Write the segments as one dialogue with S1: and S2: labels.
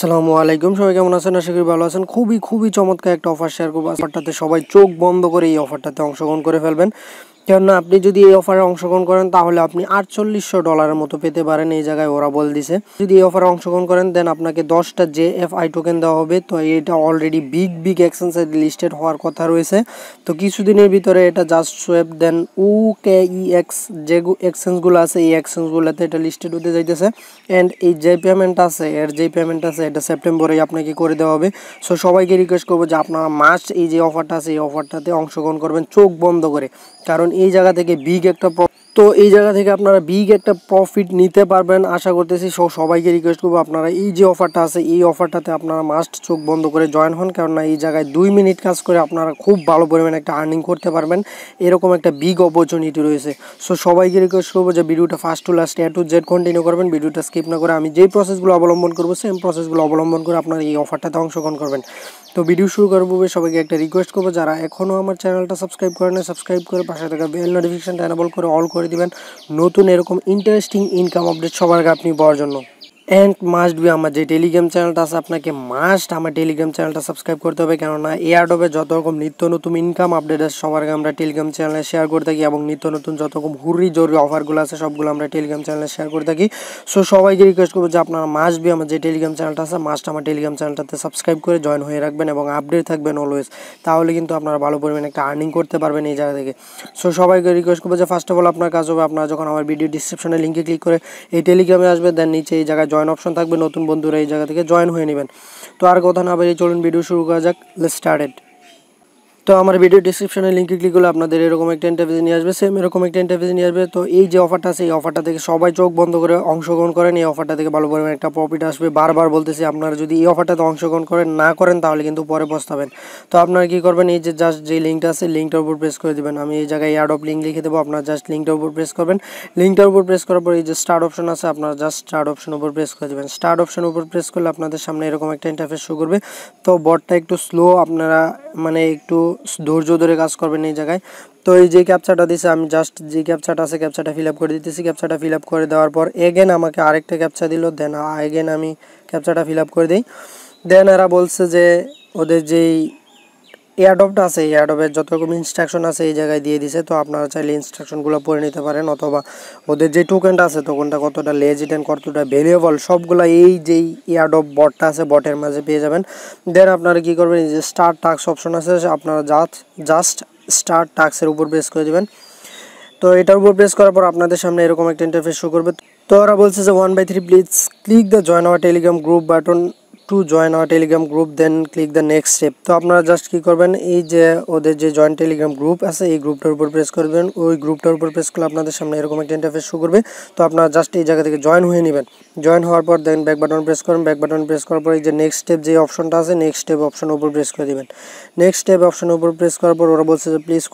S1: আসসালামু আলাইকুম, সবাই কেমন আছেন? আশা করি ভালো আছেন। খুবই চমৎকার একটা অফার শেয়ার করবো। অফারটাতে সবাই চোখ বন্ধ করে এই অফারটাতে অংশগ্রহণ করে ফেলবেন। কেননা আপনি যদি এই অফারে অংশগ্রহণ করেন তাহলে আপনি $4800 মতো পেতে পারেন। এই জায়গায় ওরা বলে দিছে যদি এই অফারে অংশগ্রহণ করেন দেন আপনাকে 10টা JFI টোকেন দেওয়া হবে। তো এটা অলরেডি বিগ এক্সচেঞ্জে লিস্টেড হওয়ার কথা রয়েছে। তো কিছুদিনের ভিতরে এটা জাস্ট সোয়েব দেন UKEX যে এক্সচেঞ্জগুলো আছে এই এক্সচেঞ্জগুলোতে এটা লিস্টেড হতে যাইতেছে। অ্যান্ড এই যে পেমেন্ট আছে এটা সেপ্টেম্বরেই আপনাকে করে দেওয়া হবে। সো সবাইকে রিকোয়েস্ট করবো যে আপনারা মাস্ট এই যে অফারটা আছে এই অফারটাতে অংশগ্রহণ করবেন চোখ বন্ধ করে, কারণ এই জায়গা থেকে আপনারা বিগ একটা প্রফিট নিতে পারবেন আশা করতেছি। সবাইকে রিকোয়েস্ট করবো আপনারা এই যে অফারটা আছে এই অফারটাতে আপনারা মাস্ট চোখ বন্ধ করে জয়েন হন, কেননা এই জায়গায় 2 মিনিট কাজ করে আপনারা খুব ভালো পরিমাণে একটা আর্নিং করতে পারবেন। এরকম একটা বিগ অপরচুনিটি রয়েছে। সো সবাইকে রিকোয়েস্ট করবো যে ভিডিওটা first to last A to Z continue করবেন, ভিডিওটা স্কিপ না করে। আমি যেই প্রসেসগুলো অবলম্বন করবো সেম প্রসেসগুলো অবলম্বন করে আপনারা এই অফারটাতে অংশগ্রহণ করবেন। তো ভিডিও শুরু করবো সবাইকে একটা রিকোয়েস্ট করবো, যারা এখনও আমার চ্যানেলটা সাবস্ক্রাইব করেন সাবস্ক্রাইব করে পাশে থাকা বেল নোটিফিকেশনটা এনেবল করে অল করে দিবেন, নতুন এরকম ইন্টারেস্টিং ইনকাম আপডেট সবার আগে আপনি পাওয়ার জন্য। অ্যান্ড মাস্ট বি আমার যে টেলিগ্রাম চ্যানেলটা আছে আপনাকে মাস্ট আমার টেলিগ্রাম চ্যানেলটা সাবস্ক্রাইব করতে হবে, কেননা এয়ারডবে যত রকম নিত্য নতুন ইনকাম আপডেট আছে সবার আগে আমরা টেলিগ্রাম চ্যানেলে শেয়ার করে থাকি, এবং নিত্য নতুন যত রকম জরুরি অফারগুলো আছে সবগুলো আমরা টেলিগ্রাম চ্যানেলে শেয়ার করে থাকি। সো সবাইকে রিকোয়েস্ট করবো যে আপনারা মাস্ট বি আমার যে টেলিগ্রাম চ্যানেলটা আছে মাস্ট আমার টেলিগ্রাম চ্যানেলটাতে সাবস্ক্রাইব করে জয়েন হয়ে রাখবেন এবং আপডেট থাকবেন অলওয়েজ, তাহলে কিন্তু আপনারা ভালো পরিমাণে একটা আর্নিং করতে পারবেন এই জায়গা থেকে। সো সবাইকে রিকোয়েস্ট করবো যে ফার্স্ট অফ অল আপনার কাজ হবে আপনারা যখন আমার ভিডিও ডিসক্রিপশনে লিঙ্কে ক্লিক করে এই টেলিগ্রামে আসবে, দেন নিচে এই জায়গায় জয়েন অপশন থাকবে, নতুন বন্ধুরা এই জায়গা থেকে জয়েন হয়ে নেবেন। তো আর কথা না বাড়িয়ে চলুন ভিডিও শুরু করা যাক। Let's started. তো আমার ভিডিও ডিসক্রিপশনে লিঙ্কে ক্লিক করলে আপনাদের এরকম একটা ইন্টারফেস নিয়ে আসবে, সেম এরকম একটা ইন্টারফেস নিয়ে আসবে। তো এই যে অফারটা আছে এই অফারটা থেকে সবাই চোখ বন্ধ করে অংশগ্রহণ করেন, এই অফারটা থেকে ভালো পরিমাণে একটা প্রফিট আসবে। বারবার বলতেছি আপনারা যদি এই অফারটাতে অংশগ্রহণ করেন তাহলে কিন্তু পরে পস্তাবেন। তো আপনারা কী করবেন, এই যে জাস্ট যে লিঙ্কটা আছে লিঙ্কটার উপর প্রেস করে দেবেন। আমি এই জায়গায় অ্যাড অফ লিঙ্ক লিখে দেবো, আপনারা জাস্ট লিঙ্কটার উপর প্রেস করবেন। লিঙ্কটার উপর প্রেস করার পর এই যে স্টার্ট অপশন আছে আপনারা জাস্ট স্টার্ট অপশন উপর প্রেস করে দেবেন। স্টার্ট অপশন উপর প্রেস করলে আপনাদের সামনে এরকম একটা ইন্টারফেস শো করবে। তো বটটা একটু স্লো, আপনারা মানে একটু ধৈর্য ধরে কাজ করবেন এই জায়গায়। তো এই যে ক্যাপচাটা দিছে আমি জাস্ট যে ক্যাপচাটা আছে ক্যাপচাটা ফিল আপ করে দিতেছি। ক্যাপচাটা ফিল আপ করে দেওয়ার পর এগেন আমাকে আরেকটা ক্যাপচা দিল, দেন এগেন আমি ক্যাপচাটা ফিল আপ করে দিই। দেন এরা বলছে যে ওদের যেই এয়ারডপটা আছে এই এয়ারডপের যত রকম ইনস্ট্রাকশন আছে এই জায়গায় দিয়ে দিছে। তো আপনারা চাইলে ইনস্ট্রাকশনগুলো পড়ে নিতে পারেন, অথবা ওদের যে টোকেনটা আছে টোকেনটা কতটা লেজিট অ্যান্ড কতটা ভ্যালুয়েবল সবগুলো এই যেই এয়ারডপ বটটা আছে বটের মাঝে পেয়ে যাবেন। দেন আপনারা কী করবেন, এই যে স্টার্ট টাস্ক অপশন আছে আপনারা জাস্ট স্টার্ট টাস্কের উপর প্রেস করে দেবেন। তো এটার উপর প্রেস করার পর আপনাদের সামনে এরকম একটা ইন্টারফেস শো করবে। তো ওরা বলছে যে 1/3 please click the join our Telegram group button to join our Telegram group then click the next step. তো আপনারা জাস্ট কী করবেন, এই যে ওদের যে জয়েন টেলিগ্রাম গ্রুপ আছে এই গ্রুপটার উপর প্রেস করবেন। ওই গ্রুপটার উপর প্রেস করলে আপনাদের সামনে এরকম একটা ইন্টারফেস শো করবে। তো আপনারা জাস্ট এই জায়গা থেকে জয়েন হয়ে নেবেন। জয়েন হওয়ার পর দেন ব্যাক বাটন প্রেস করবেন। ব্যাক বাটন প্রেস করার পর এই যে নেক্সট স্টেপ যে অপশনটা আছে নেক্সট স্টেপ অপশনের উপর প্রেস করে দেবেন। নেক্সট স্টেপ অপশনের উপর প্রেস করার পর ওরা বলছে যে please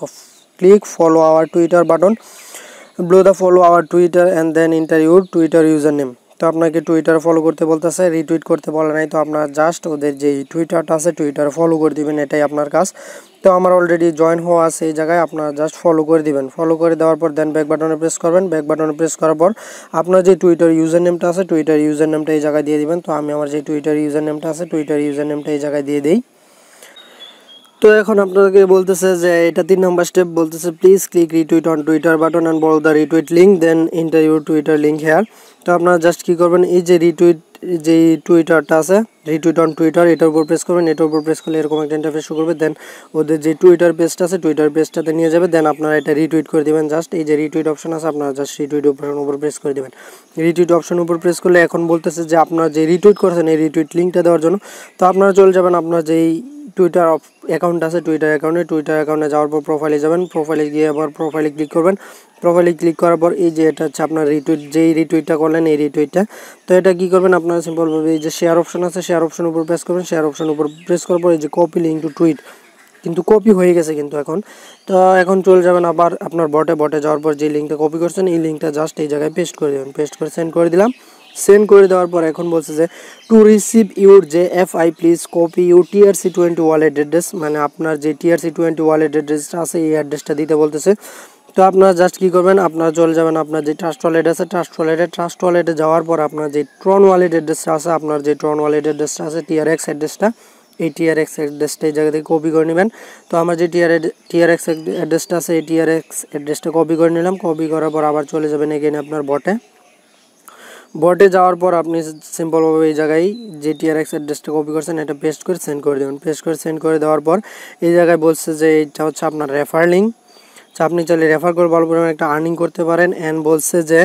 S1: click follow our Twitter button, below the follow our Twitter and then enter your Twitter user name. তো আপনাকে টুইটার ফলো করতে বলতেছে, রিটুইট করতে বলে নাই। তো আপনারা জাস্ট ওদের যে টুইটারটা আছে টুইটার ফলো করে দিবেন, এটাই আপনার কাজ। তো আমার অলরেডি জয়েন হওয়া আছে এই জায়গায়, আপনারা জাস্ট ফলো করে দিবেন। ফলো করে দেওয়ার পর দেন ব্যাক বাটনে প্রেস করবেন। ব্যাক বাটনে প্রেস করার পর আপনার যে টুইটার ইউজার নেমটা আছে টুইটার ইউজার নেমটা এই জায়গায় দিয়ে দিবেন। তো আমি আমার যে টুইটার ইউজার নেমটা আছে টুইটার ইউজার নেমটা এই জায়গায় দিয়ে দিই। তো এখন আপনাকে বলতেছে যে এটা 3 নম্বর স্টেপ, বলতেছে please click retweet on Twitter button and follow the retweet link then enter your Twitter link here. তো আপনারা জাস্ট কী করবেন, এই যে রিটুইট যেই টুইটারটা আছে রিটুইট অন টুইটার এটার উপর প্রেস করবেন। এটার উপর প্রেস করলে এরকম একটা ইন্টারফেস শো করবে। দেন ওদের যে টুইটার পেজটা আছে টুইটার পেজটাতে নিয়ে যাবে। দেন আপনারা এটা রিটুইট করে দেবেন। জাস্ট এই যে রিটুইট অপশন আছে আপনারা জাস্ট রিটুইট অপশনের উপর প্রেস করে দেবেন। রিটুইট অপশনের উপর প্রেস করলে এখন বলতেছে যে আপনারা যে রিটুইট করেছেন এই রিটুইট লিঙ্কটা দেওয়ার জন্য। তো আপনারা চলে যাবেন আপনার যেই টুইটার অ্যাকাউন্ট আছে টুইটার অ্যাকাউন্টে যাওয়ার পর প্রোফাইলে যাবেন। প্রোফাইলে গিয়ে আবার প্রোফাইলে ক্লিক করবেন। প্রোফাইলে ক্লিক করার পর এই যে এটা হচ্ছে আপনার রিটুইট, যেই রিটুইটটা করলেন এই রিটুইটটা। তো এটা কী করবেন, আপনারা সিম্পলভাবে এই যে শেয়ার অপশন আছে শেয়ার অপশনের উপর প্রেস করবেন। শেয়ার অপশনের উপর প্রেস করার পর এই যে কপি লিঙ্ক টু টুইট, কিন্তু কপি হয়ে গেছে কিন্তু এখন। তো এখন চলে যাবেন আবার আপনার বটে যাওয়ার পর যে লিঙ্কটা কপি করছেন এই লিঙ্কটা জাস্ট এই জায়গায় পেস্ট করে দেবেন। পেস্ট করে সেন্ড করে দিলাম। সেন্ড করে দেওয়ার পর এখন বলছে যে to receive your JFI please copy your TRC20 wallet address, মানে আপনার যে TRC20 ওয়ালেট অ্যাড্রেসটা আছে এই অ্যাড্রেসটা দিতে বলতেছে। তো আপনারা জাস্ট কী করবেন, আপনারা চলে যাবেন আপনার যে ট্রাস্ট ওয়ালেট আছে, ট্রাস্ট ওয়ালেটে যাওয়ার পর আপনার যে ট্রন ওয়ালেট অ্যাড্রেসটা আছে, আপনার যে ট্রন ওয়ালেট অ্যাড্রেসটা আছে, TRX অ্যাড্রেসটা, এই TRX অ্যাড্রেসটা এই জায়গা থেকে কপি করে নেবেন। তো আমার যে TRX অ্যাড্রেসটা আছে, এই TRX অ্যাড্রেসটা কপি করে নিলাম। কপি করার পর আবার চলে যাবেন এগেইন আপনার বটে যাওয়ার পর আপনি সিম্পলভাবে এই জায়গায় যে TRX অ্যাড্রেসটা কপি করছেন এটা পেস্ট করে সেন্ড করে দেবেন। পেস্ট করে সেন্ড করে দেওয়ার পর এই জায়গায় বলছে যে এটা হচ্ছে আপনার রেফার লিঙ্ক। আপনি চাইলে রেফার করে ভালো পরিমাণে একটা আর্নিং করতে পারেন। অ্যান্ড বলছে যে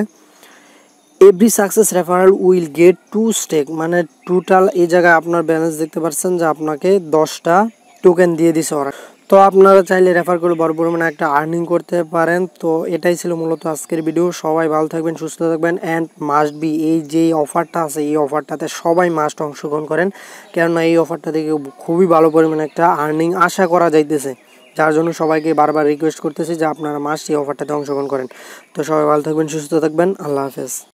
S1: every success referral will get 2 stake, মানে টোটাল এই জায়গায় আপনার ব্যালেন্স দেখতে পাচ্ছেন যে আপনাকে 10টা টোকেন দিয়ে দিছে ওরা। তো আপনারা চাইলে রেফার করে বড় পরিমাণে একটা আর্নিং করতে পারেন। তো এটাই ছিল মূলত আজকের ভিডিও। সবাই ভালো থাকবেন, সুস্থ থাকবেন। অ্যান্ড মাস্ট বি এই যে অফারটা আছে, এই অফারটাতে সবাই মাস্ট অংশগ্রহণ করেন, কেননা এই অফারটা থেকে খুবই ভালো পরিমাণে একটা আর্নিং আশা করা যাইতেছে, যার জন্য সবাইকে বারবার রিকোয়েস্ট করতেছি যে আপনারা মাস্ট এই অফারটাতে অংশগ্রহণ করেন। তো সবাই ভালো থাকবেন, সুস্থ থাকবেন। আল্লাহ হাফেজ।